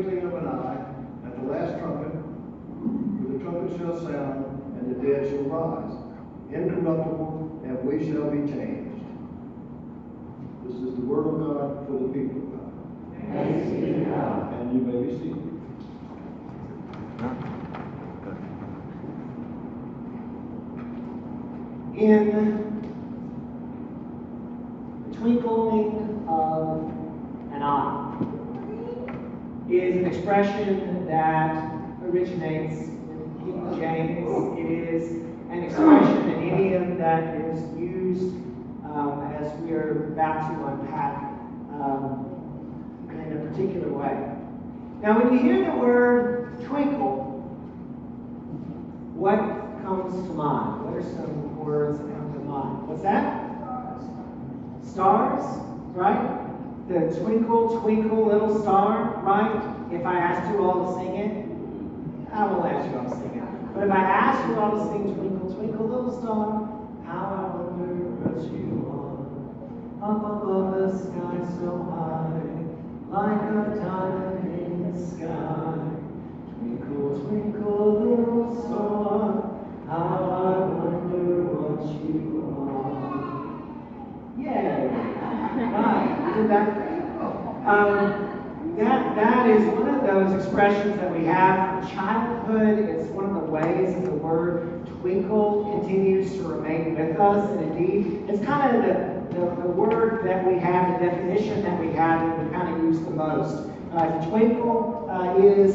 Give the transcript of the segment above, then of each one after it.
twinkling of an eye, at the last trumpet, for the trumpet shall sound, and the dead shall rise, incorruptible, and we shall be changed. This is the word of God for the people of God. Thanks be to God. And you may be seated. In the twinkling of an eye is an expression that originates in King James. It is an expression, an idiom that is used as we are about to unpack in a particular way. Now, when you hear the word twinkle, what comes to mind? What are some words that come to mind? What's that? Stars, right? The twinkle, twinkle, little star, right? If I asked you all to sing it, I won't ask you all to sing it. But if I asked you all to sing Twinkle, Twinkle, Little Star, how I wonder what you are, up above the sky so high, like a diamond in the sky. Twinkle, twinkle, little star, how I wonder what you are. Yay! Right, isn't that great? That is one of those expressions that we have from childhood. It's one of the ways that the word twinkle continues to remain with us. And indeed, it's kind of the word that we have, the definition that we have, that we kind of use the most. To twinkle is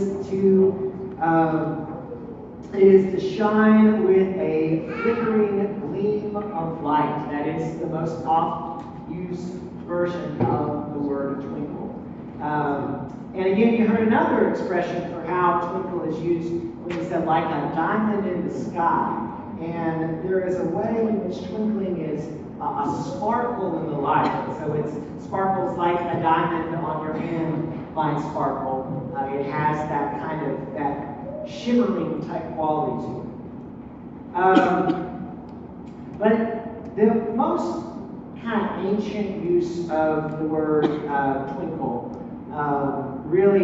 to shine with a flickering gleam of light. That is the most oft used version of the word twinkle. And again, you heard another expression for how twinkle is used when you said like a diamond in the sky. And there is a way in which twinkling is a sparkle in the light. So it sparkles like a diamond on your hand might sparkle. It has that kind of, that shimmering type quality to it. But the most kind of ancient use of the word twinkle, really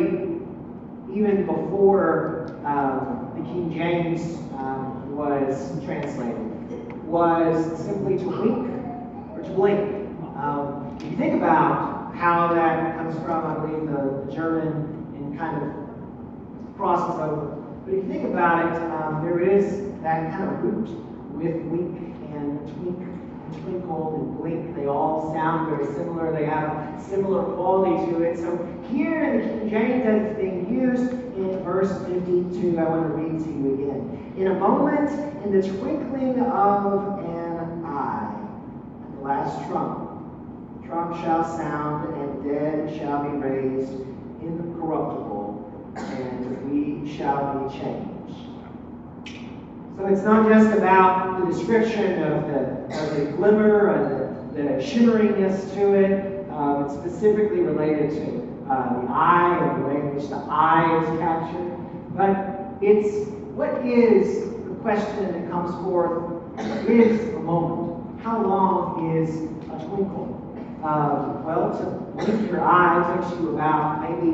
even before the King James was translated, was simply to wink or to blink. If you think about how that comes from, I believe, the German and kind of crosses over. But if you think about it, there is that kind of root with wink and twink and twinkle and blink. They all sound very similar. They have similar quality to it. So here in the King James, as it's being used in verse 52, I want to read to you again. In a moment, in the twinkling of an eye, at the last trump shall sound, and dead shall be raised incorruptible, and we shall be changed. So it's not just about the description of the glimmer and the shimmeriness to it. It's specifically related to the eye and the way in which the eye is captured. But it's what is the question that comes forth is a moment. How long is a twinkle? Well, to blink your eye takes you about maybe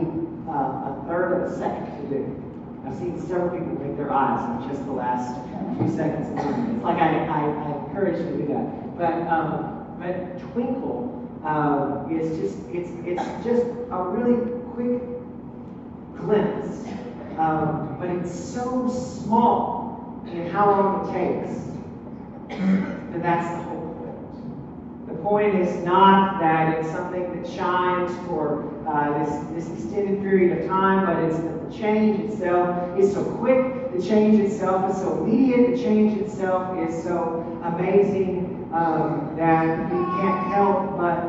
a third of a second to do. I've seen several people blink their eyes in just the last few seconds. It's like I encourage you to do that. But twinkle is just a really quick glimpse. But it's so small in how long it takes that that's the whole point. The point is not that it's something that shines for this extended period of time, but it's that the change itself is so quick, the change itself is so immediate, the change itself is so amazing that you can't help but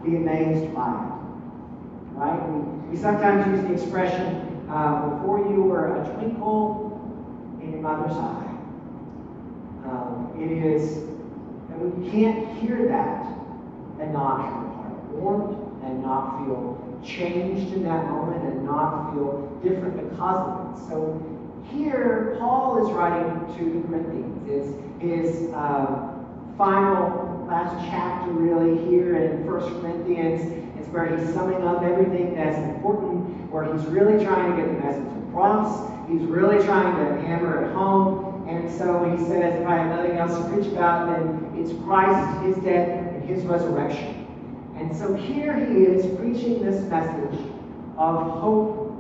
be amazed by it. Right? We sometimes use the expression, before you were a twinkle in your mother's eye. It is, and we can't hear that and not have our heart warmed and not feel changed in that moment and not feel different because of it. So here, Paul is writing to the Corinthians. It's his final, last chapter really here in 1 Corinthians. It's where he's summing up everything that's important, where He's really trying to get the message across. He's really trying to hammer it home. And so he says, if I have nothing else to preach about, then it's Christ, his death, and his resurrection. And so here he is preaching this message of hope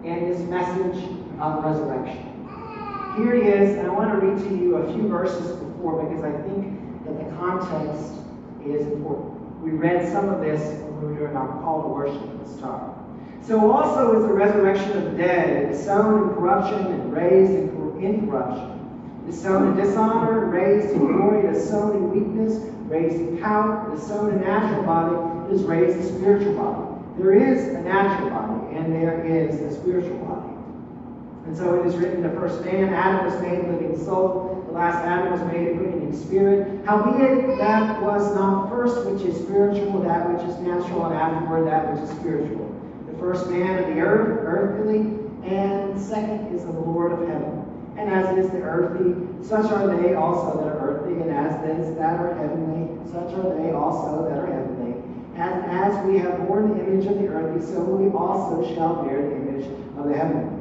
and this message of resurrection. Here he is, and I want to read to you a few verses before because I think that the context is important. We read some of this when we were doing our call to worship at the start. So also is the resurrection of the dead. It is sown in corruption and raised in incorruption. It is sown in dishonor, raised in glory. It is sown in weakness, raised in power. It is sown in natural body. It is raised in spiritual body. There is a natural body, and there is a spiritual body. And so it is written, the first man, Adam, was made a living soul. The last Adam was made a quickening spirit. Howbeit, that was not first which is spiritual, that which is natural, and afterward that which is spiritual. The first man of the earth, earthly, and the second is of the Lord of heaven. And as is the earthly, such are they also that are earthly, and as is that are heavenly, such are they also that are heavenly. And as we have borne the image of the earthly, so we also shall bear the image of the heavenly.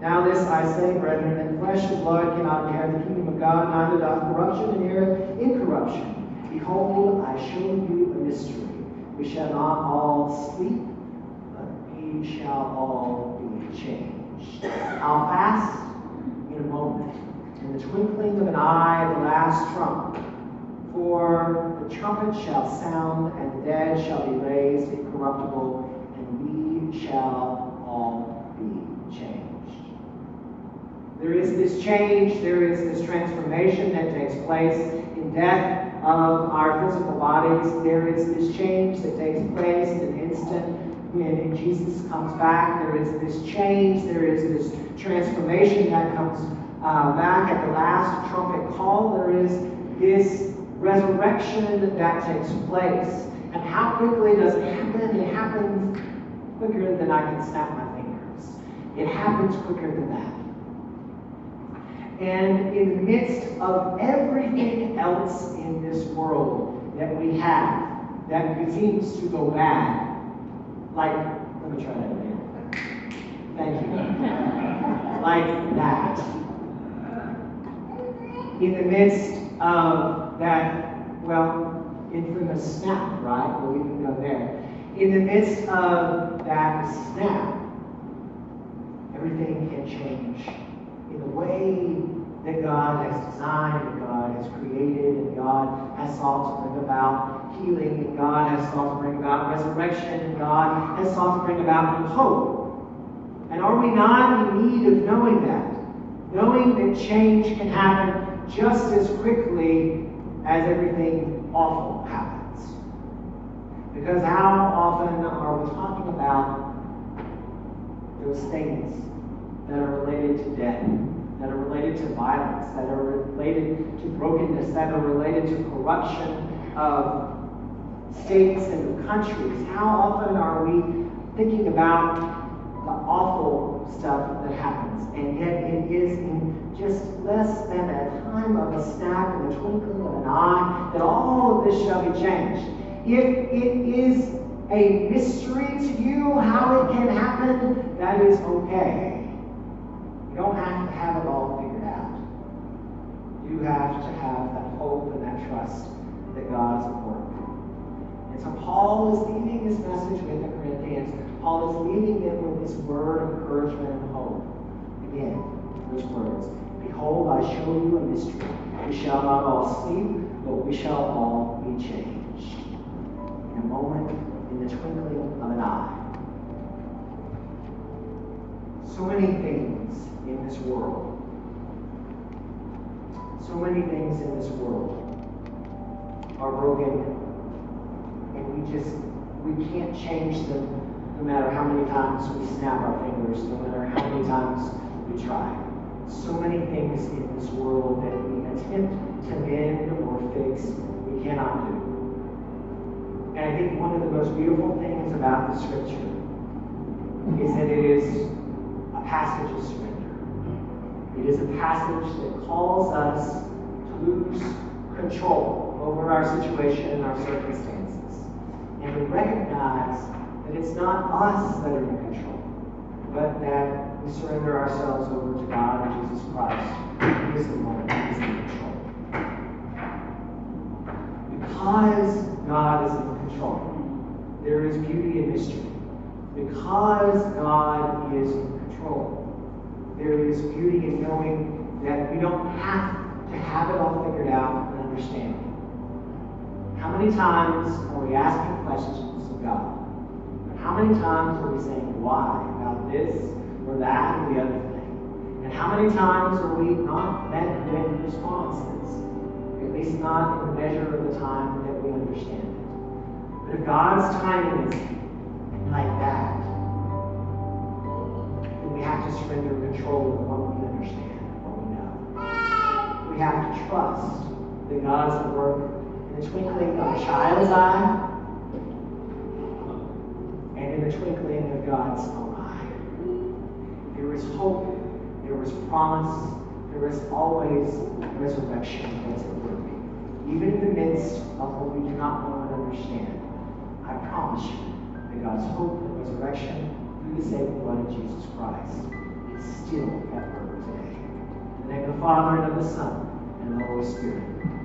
Now this I say, brethren, that flesh and blood cannot inherit the kingdom of God, neither doth corruption inherit incorruption. Behold, I show you a mystery. We shall not all sleep, but we shall all be changed. How fast? In a moment. In the twinkling of an eye, the last trump. For the trumpet shall sound, and the dead shall be raised incorruptible, and we shall all be changed. There is this change, there is this transformation that takes place in death of our physical bodies. There is this change that takes place in an instant when Jesus comes back. There is this change, there is this transformation that comes back at the last trumpet call. There is this resurrection that takes place. And how quickly does it happen? It happens quicker than I can snap my fingers. It happens quicker than that. And in the midst of everything else in this world that we have that seems to go bad, like, let me try that again. Thank you. Like that. In the midst of that, well, infamous snap, right? Well, we can go there. In the midst of that snap, everything can change in a way that God has designed, and God has created, and God has sought to bring about healing, and God has sought to bring about resurrection, and God has sought to bring about new hope. And are we not in need of knowing that? Knowing that change can happen just as quickly as everything awful happens. Because how often are we talking about those things that are related to death, that are related to violence, that are related to brokenness, that are related to corruption of states and countries? How often are we thinking about the awful stuff that happens? And yet it is in just less than a time of a snap, in the twinkling of an eye, that all of this shall be changed. If it is a mystery to you how it can happen, that is okay. You don't have to have it all figured out. You have to have that hope and that trust that God is at work. And so Paul is leaving this message with the Corinthians. Paul is leaving them with this word of encouragement and hope. Again, those words. Behold, I show you a mystery. We shall not all sleep, but we shall all be changed. In a moment, in the twinkling of an eye. So many things in this world. So many things in this world are broken, and we can't change them no matter how many times we snap our fingers, no matter how many times we try. So many things in this world that we attempt to mend or fix, we cannot do. And I think one of the most beautiful things about the Scripture is that it is a passage of surrender. It is a passage that calls us to lose control over our situation and our circumstances. And we recognize that it's not us that are in control. surrender ourselves over to God and Jesus Christ. He is the one who is in control. Because God is in control, there is beauty in mystery. Because God is in control, there is beauty in knowing that we don't have to have it all figured out and understand it. How many times are we asking questions of God? How many times are we saying why about this or that or the other thing? And how many times are we not met with responses? At least not in the measure of the time that we understand it. But if God's timing is like that, then we have to surrender control of what we understand, what we know. We have to trust that God's at work in the twinkling of a child's eye and in the twinkling of God's own eye. There is hope, there is promise, there is always resurrection that's at work. Even in the midst of what we do not know and understand, I promise you that God's hope and resurrection through the saving blood of Jesus Christ is still at work today. In the name of the Father, and of the Son, and of the Holy Spirit.